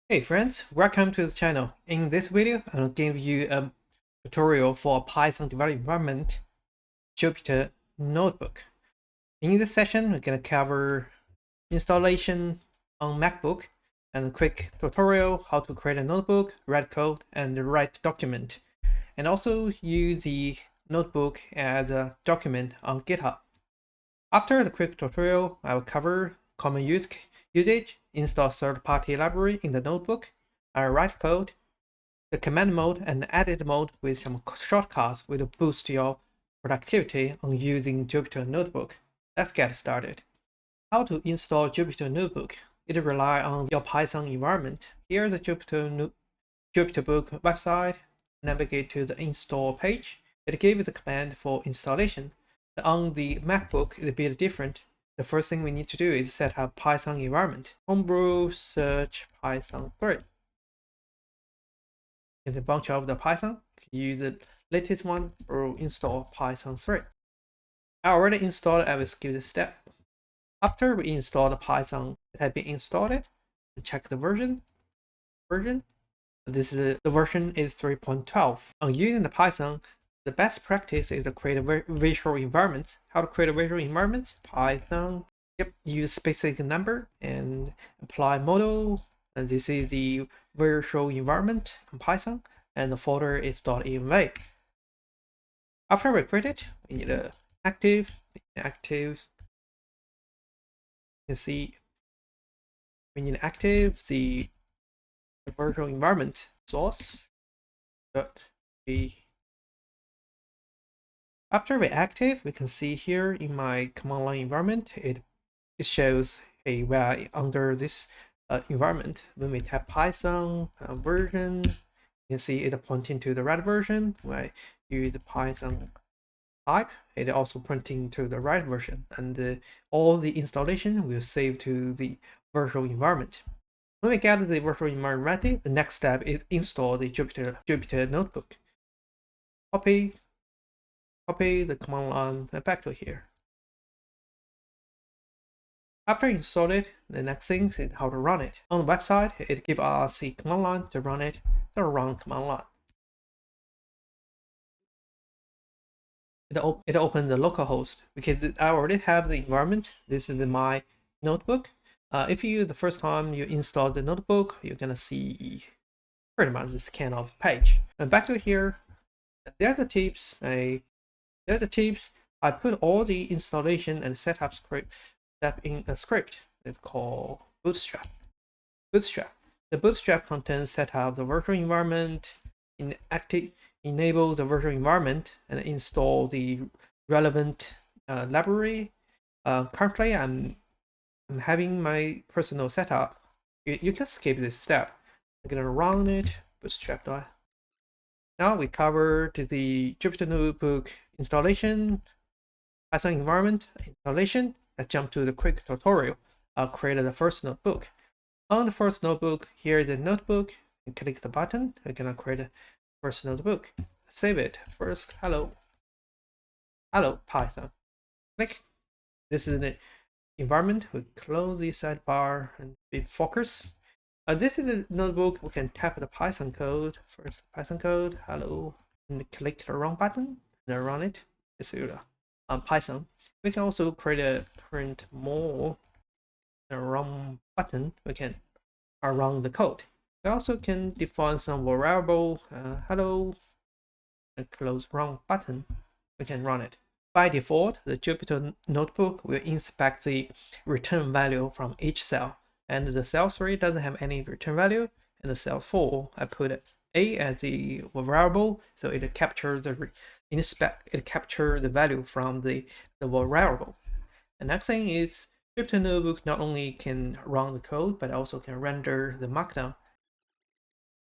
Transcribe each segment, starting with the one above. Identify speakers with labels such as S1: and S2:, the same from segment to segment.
S1: Hey friends, welcome to the channel. In this video, I'll give you a tutorial for a Python development environment, Jupyter Notebook. In this session, we're going to cover installation on MacBook and a quick tutorial how to create a notebook, write code, and write document, and also use the notebook as a document on GitHub. After the quick tutorial, I will cover common usage, install third-party library in the notebook, write code, the command mode and edit mode with some shortcuts will boost your productivity on using Jupyter Notebook. Let's get started. How to install Jupyter Notebook? It relies on your Python environment. Here's the Jupyter Book website. Navigate to the install page. It gives the command for installation. On the MacBook, it's a bit different. The first thing we need to do is set up Python environment. Homebrew search Python 3. It's a bunch of the Python. Use the latest one or install Python 3. I already installed it. I will skip this step. After we install the Python, it has been installed. Check the version. This is the version is 3.12. On using the Python, the best practice is to create a visual environment. How to create a visual environment? Python. Use specific number and apply model. And this is the virtual environment in Python, and the folder is .env. After we create it, we need a active. You can see we need active the virtual environment source. After we active, we can see here in my command line environment, it shows a way under this environment. When we tap Python version, you can see it pointing to the right version. When I use the Python type, it also pointing to the right version, and all the installation will save to the virtual environment. When we get the virtual environment ready, the next step is install the Jupyter Notebook. Copy the command line back to here. After install it, the next thing is how to run it. On the website, it gives us the command line to run it, the run command line. It opens the localhost because I already have the environment. This is my notebook. If you the first time you install the notebook, you're gonna see pretty much this kind of page. And back to here, there are the tips. I put all the installation and setup script in a script. It's called Bootstrap. The Bootstrap content setup the virtual environment, enable the virtual environment, and install the relevant library. Currently, I'm having my personal setup. You can skip this step. I'm gonna run it. Bootstrap. Now we covered the Jupyter Notebook installation, Python environment installation. Let's jump to the quick tutorial. I'll create the first notebook. On the first notebook, here is the notebook. And click the button. We're gonna create the first notebook. Save it. First, hello Python. Click. This is the environment. We close the sidebar and be focus. This is the notebook. We can tap the Python code. First, Python code. Hello, and click the run button. Then run it. It's Python. We can also create a print more. The run button. We can run the code. We also can define some variable. Hello, and close run button. We can run it. By default, the Jupyter Notebook will inspect the return value from each cell, and the cell 3 doesn't have any return value, and the cell 4 I put a as the variable, so it captures the value from the variable. The next thing is Jupyter Notebook not only can run the code, but also can render the Markdown.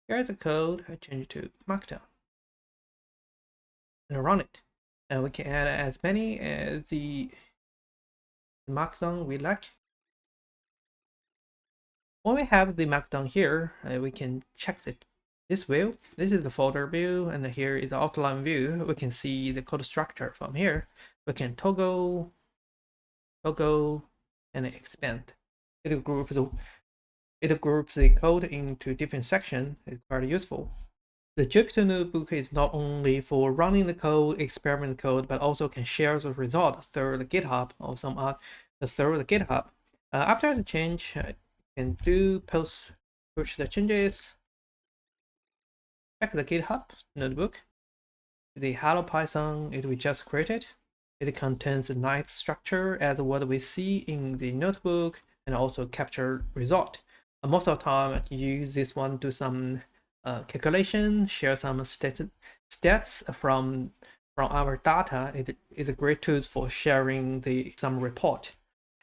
S1: Here's the code. I change it to Markdown and run it. And we can add as many as the Markdown we like. When we have the Markdown here, we can check this view. This is the folder view, and here is the outline view. We can see the code structure from here. We can toggle, and expand. It It groups the code into different sections. It's very useful. The Jupyter Notebook is not only for running the code, experiment code, but also can share the result through the GitHub or through the GitHub. After the change, you can push the changes. Check the GitHub notebook. The Hello Python it we just created. It contains a nice structure as what we see in the notebook and also capture result. Most of the time, I can use this one to do some calculation, share some stats from our data. It is a great tool for sharing some report.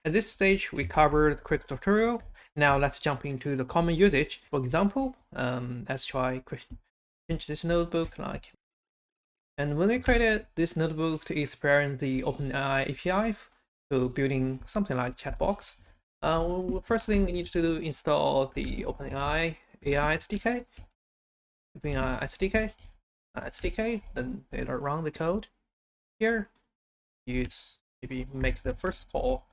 S1: At this stage, we covered the quick tutorial. Now let's jump into the common usage. For example, let's try change this notebook like. And when we created this notebook to experience the OpenAI API to building something like chatbox, first thing we need to do install the OpenAI AI SDK. OpenAI SDK, then later run the code. Here, maybe make the first call,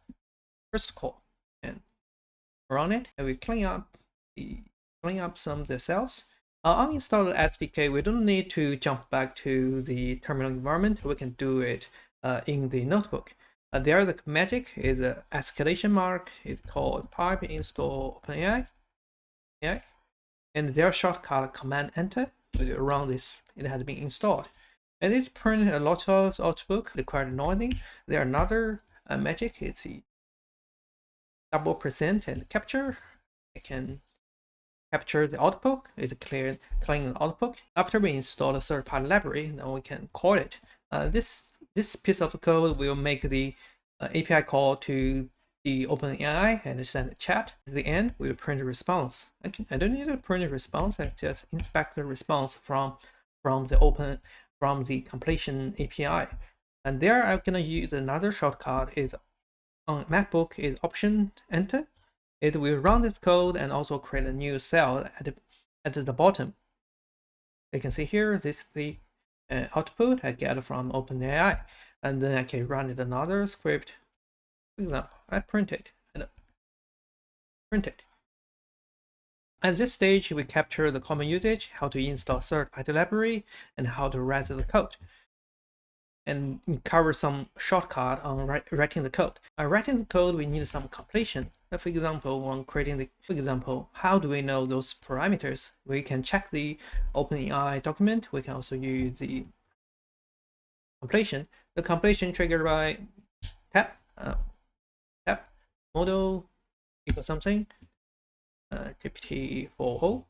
S1: and run it, and we clean up some of the cells. Uninstall the SDK. We don't need to jump back to the terminal environment. We can do it in the notebook. There, the magic is an escalation mark. It's called pipe install OpenAI. And their shortcut Command Enter. Around this, it has been installed. And it's printing a lot of output. It's quite noisy. There another magic. It's the %% and capture. It can capture the output. It's clean the output. After we install a third-party library, then we can call it. This piece of code will make the API call to the OpenAI and send a chat. At the end, we will print a response. I don't need to print a response. I just inspect the response from the completion API. And there, I'm gonna use another shortcut. Is on MacBook is Option Enter. It will run this code and also create a new cell at the bottom. You can see here, this is the output I get from OpenAI. And then I can run it another script. For example, I print it. At this stage, we capture the common usage, how to install third-party library, and how to write the code. And we cover some shortcut on writing the code. Writing the code, we need some completion. For example, when creating how do we know those parameters? We can check the OpenAI document. We can also use the completion. The completion triggered by tab model equals something GPT 4.0.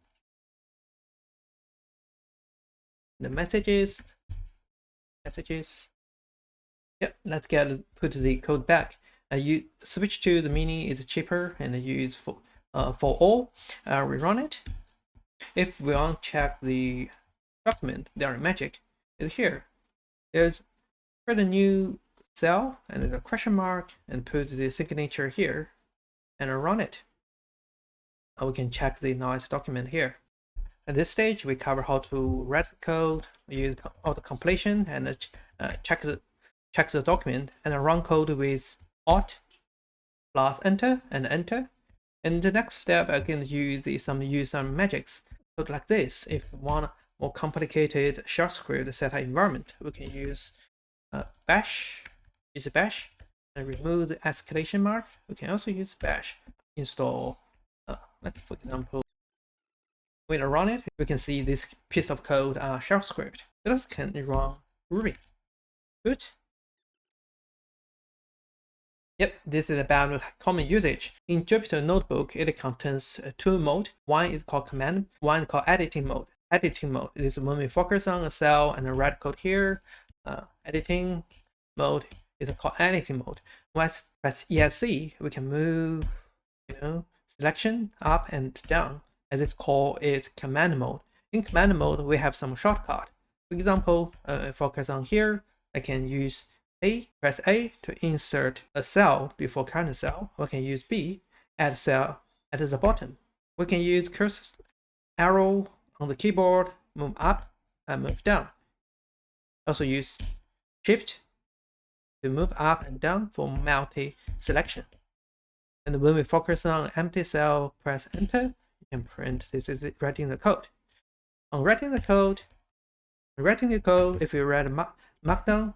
S1: The messages. Yep, let's put the code back. You switch to the mini is cheaper and use for all. We run it. If we want to check the document, their magic is here. There's create a new cell and there's a question mark and put the signature here and run it. We can check the nice document here. At this stage, we cover how to write the code, use auto completion, and check the document, and run code with Alt plus Enter and Enter. And the next step, I can use some magics. So like this, if we want more complicated shell script setup environment, we can use bash, and remove the escalation mark. We can also use bash install. Like for example. When I run it, we can see this piece of code shell script. This can run Ruby. Good. Yep, this is about common usage. In Jupyter Notebook, it contains two modes. One is called command, one is called editing mode. Editing mode is when we focus on a cell and write code here. Editing mode is called editing mode. When I press ESC, we can move, selection up and down. As it's called is command mode. In command mode, we have some shortcut. For example, focus on here. I can use press A to insert a cell before current cell. We can use B, add cell at the bottom. We can use cursor arrow on the keyboard, move up and move down. Also use Shift to move up and down for multi-selection. And when we focus on empty cell, press enter, you can print. This is writing the code. On writing the code, if you write Markdown,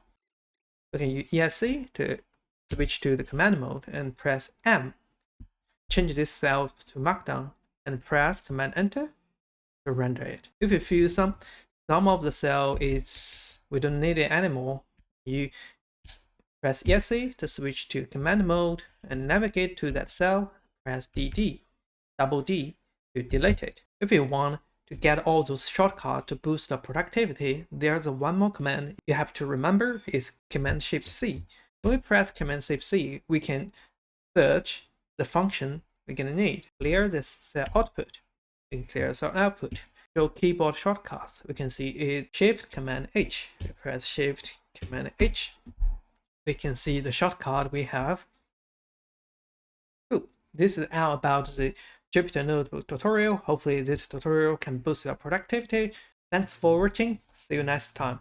S1: we can use ESC to switch to the command mode and press M. Change this cell to Markdown and press command enter to render it. If you feel some of the cell is we don't need it anymore, you press ESC to switch to command mode and navigate to that cell. Press double D to delete it. If you want to get all those shortcuts to boost the productivity, there's one more command you have to remember is Command Shift C. When we press Command Shift C, we can search the function we're gonna need. Clear this cell output. We can clear cell output. Show keyboard shortcuts. We can see it Shift Command H. We press Shift Command H. We can see the shortcut we have. Cool. This is all about the Jupyter Notebook tutorial. Hopefully this tutorial can boost your productivity. Thanks for watching. See you next time.